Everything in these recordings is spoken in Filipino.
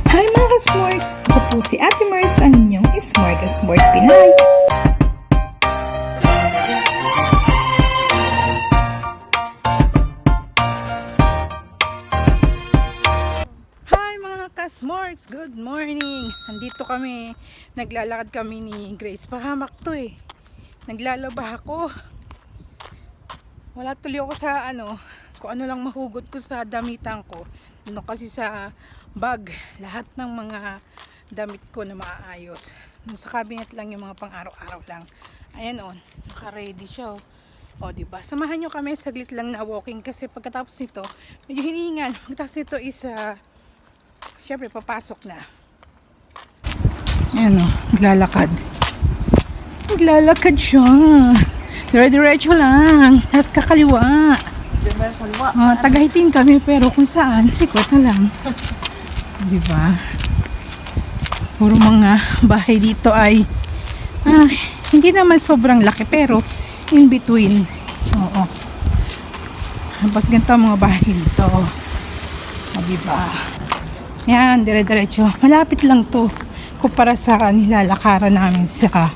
Hi mga ka-smorts! Ako po si Ate Mars, ang inyong Smorgasmord Pinay. Hi mga ka-smorts! Good morning! Andito kami, naglalakad kami ni Grace. Pahamak to eh. Naglalaba ako. Wala tuloy ako sa kung ano lang mahugot ko sa damitan ko. Kasi sa bag, lahat ng mga damit ko na maayos. Sa cabinet lang yung mga pang araw-araw lang. Ayan naka-ready siya O diba? Samahan nyo kami saglit lang na walking kasi pagkatapos nito, medyo hinihingal. Pagkatapos nito is syempre papasok na. Ayan naglalakad. Naglalakad siya. Dire-diretso lang. Tapos kakaliwa. Tagahitin kami pero kung saan, sikot na lang. Diba? Puro mga bahay dito ay hindi naman sobrang laki pero in between. Oo. Tapos ganito ang mga bahay dito. Diba? Yan, dire-diretso. Malapit lang to kumpara sa nilalakaran namin sa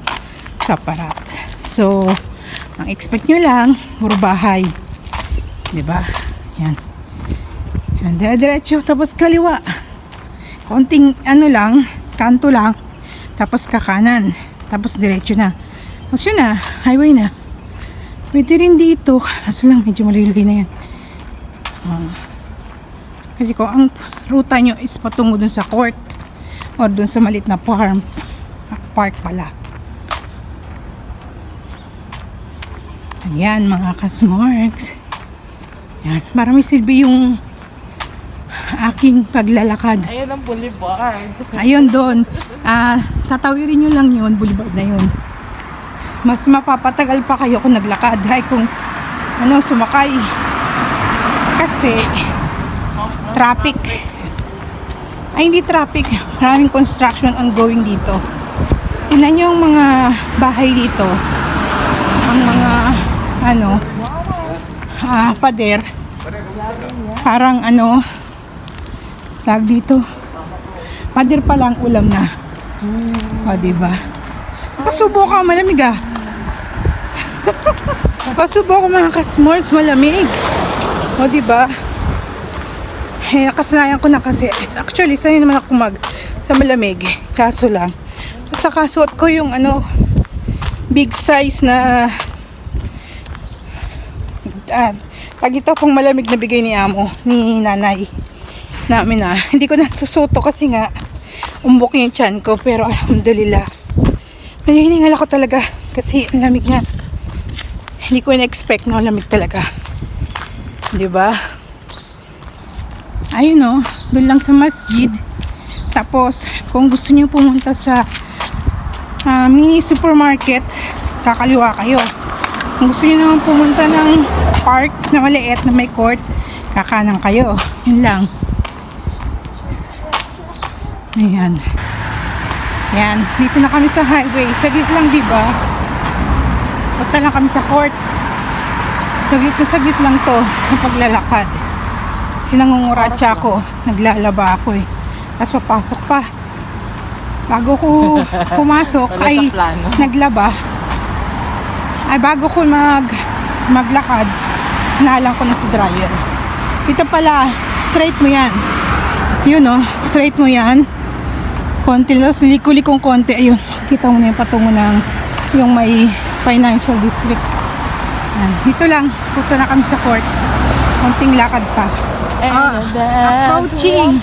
Parat. So, ang expect nyo lang, puro bahay. Diba? Yan. Yan, dire-diretso. Tapos kaliwa. Konting lang, kanto lang. Tapos kakanan. Tapos diretso na. Tapos yun na, highway na. Pwede rin dito. Kaso lang, medyo maliliw na yan. Kasi kung ang ruta nyo is patungo dun sa court or dun sa malit na park pala. Ayan mga ka-smorks. Yan, marami silbi yung aking paglalakad. Ayun ang boulevard. Ayun doon. Tatawirin nyo lang yun, boulevard na yun. Mas mapapatagal pa kayo kung naglakad. Ay kung sumakay. Kasi traffic. Ay hindi traffic. Maraming construction ongoing dito. Tingnan nyo yung mga bahay dito. Ang mga pader. Parang tag dito. Pader pa lang ulam na. O diba? Pasubo ka, malamig Pasubo ko mga ka-smorts, malamig. O diba? Kasanayan ko na kasi. Actually, sanay naman ako sa malamig. Kaso lang. At saka suot ko yung big size na tag ito pong malamig na bigay ni amo, ni nanay namin hindi ko na susuto kasi nga umbok yung tiyan ko, pero alhamdulillah medyo hiningal ako talaga kasi ang lamig nga. Hindi ko in-expect na lamig talaga, diba? Ayun doon lang sa masjid. Tapos kung gusto niyo pumunta sa mini supermarket, kakaliwa kayo. Kung gusto niyo naman pumunta ng park na maliit na may court, kakanan kayo. Yun lang. Ayan. Ayan. Dito na kami sa highway. Saglit lang, diba? Punta lang kami sa court. Saglit lang to ang paglalakad. Kasi nangunguratsa ako. Naglalaba ako eh. Tapos papasok pa. Bago ko pumasok ay naglaba. Ay bago ko maglakad, sinalang ko na sa dryer. Ito pala, straight mo yan. Yun straight mo yan. Konti, tapos liko-likong konti. Ayun, makikita mo na yung patungo ng yung may financial district. Ayan. Dito lang, punta na kami sa court. Konting lakad pa. Approaching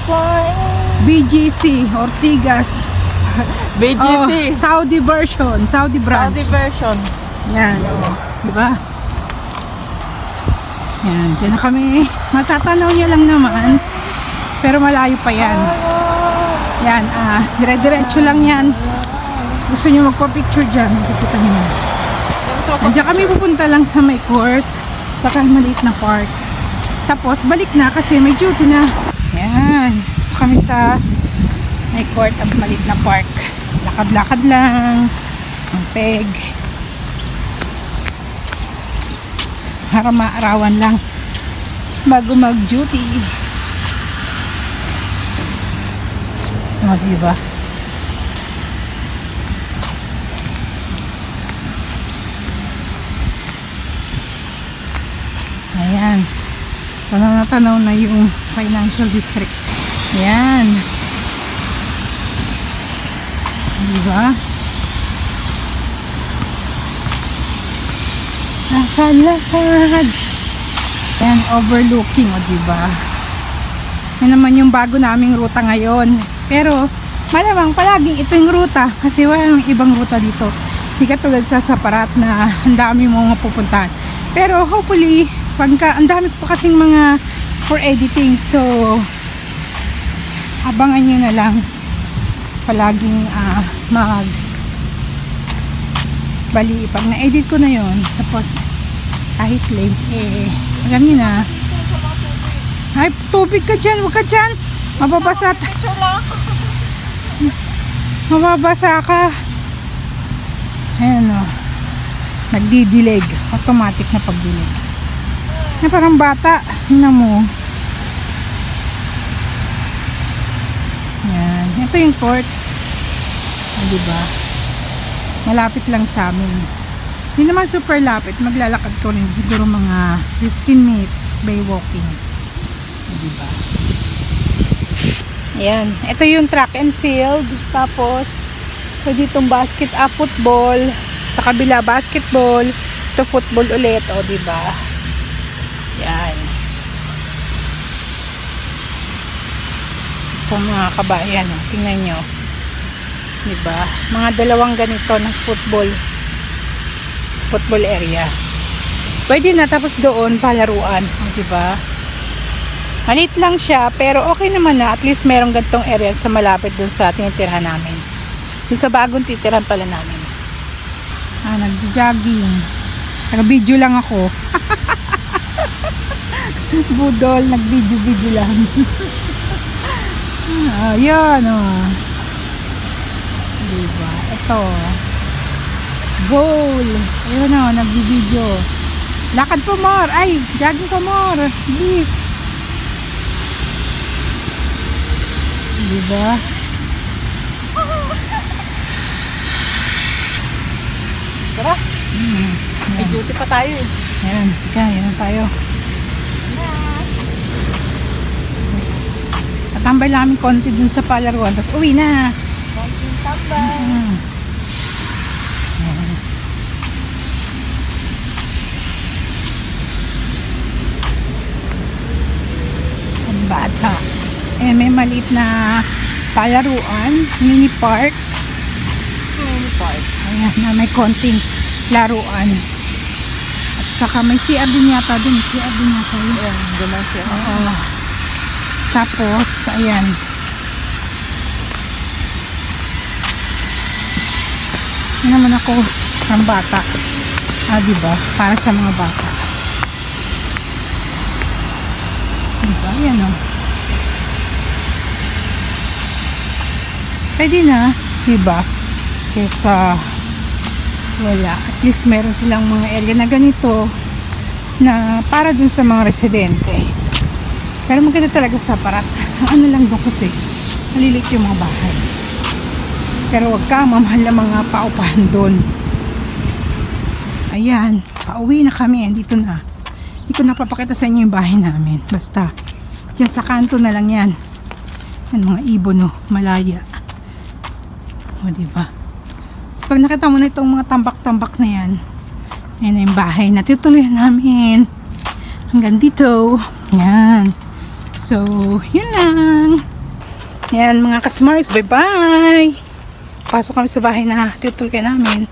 BGC, Ortigas. BGC. Saudi version, Saudi branch. Saudi version. Yan, diba? Yan, dyan na kami. Matatanaw niya lang naman. Pero malayo pa yan. Yan, dire-diretso lang yan. Gusto nyo magpa-picture dyan, makikita nyo na. Diyan kami pupunta lang sa may court, saka maliit na park. Tapos, balik na kasi may duty na. Yan, kami sa may court at maliit na park. Lakad-lakad lang. Ang peg. Para maarawan lang bago mag-duty. O, diba? Ayan. Tanaw na tanaw na yung financial district. Ayan. Diba? Nakalakad. Ayan, overlooking, o diba? Yan naman yung bago naming ruta ngayon. Pero, malamang palaging ito yung ruta kasi walang ibang ruta dito. Hindi katulad sa Saparat na ang dami mong mapupuntahan. Pero, hopefully, pagka, ang dami pa kasing mga for editing. So, abangan nyo na lang palaging bali, pag na-edit ko na yon tapos kahit late, alam nyo na, ay, tubig ka dyan, huwag ka dyan, mababasa mababasa ka. Ayan o, nagdidilig, automatic na pagdilig na parang bata. Tingnan mo. Ayan, ito yung court. Diba? Malapit lang sa amin. Hindi naman super lapit. Maglalakad ko rin siguro mga 15 minutes by walking. Diba? Ayan. Ito yung track and field. Tapos, pwede itong football. Sa kabila, basketball. Ito football ulit. O, diba? Ayan. Ito mga kabayan. Tingnan nyo. Diba? Mga dalawang ganito ng football area. Pwede na, tapos doon palaruan, diba? Maliit lang siya, pero okay naman na, at least merong ganitong area sa malapit doon sa tinitirhan namin. Doon sa bagong titirhan pala namin. Nag-jogging. Nag-video lang ako. Budol, nag-video lang. Ayan, diba? Ito. Goal. Ayun o, nag-video. Lakad po more. Ay, jogging po more. Please. Diba? Tara. May duty pa tayo eh. Ayan, tika, yan tayo. Tatambay lang kami konti dun sa palaruan, tapos uwi na. Konting tambay. Ang bata. May maliit na palaruan, mini park. Mini park. Ayan, na may konting laruan. At saka may CR din yata dun. CR din yata yun. Ayan, doon lang siya. Oo. Tapos, ayan. Yan naman ako, ang bata. Diba? Para sa mga bata. Diba? Ayan o. Pwede na. Diba? Kesa wala. At least meron silang mga area na ganito na para dun sa mga residente. Pero maganda talaga sa Saparat. Ano lang doon kasi malilit yung mga bahay. Pero wag ka mamahal na mga paupahan doon. Ayan, pauwi na kami. Dito na. Hindi ko napapakita sa inyo yung bahay namin. Basta, yan sa kanto na lang yan. Yan mga ibon, no? Malaya. O, diba? So, pag nakita mo na itong mga tambak-tambak na yan, yan na yung bahay na tituloy namin. Hanggang dito. Yan. So, yun lang. Yan mga kasmarks. Bye-bye. Pasok kami sa bahay na tituloy namin.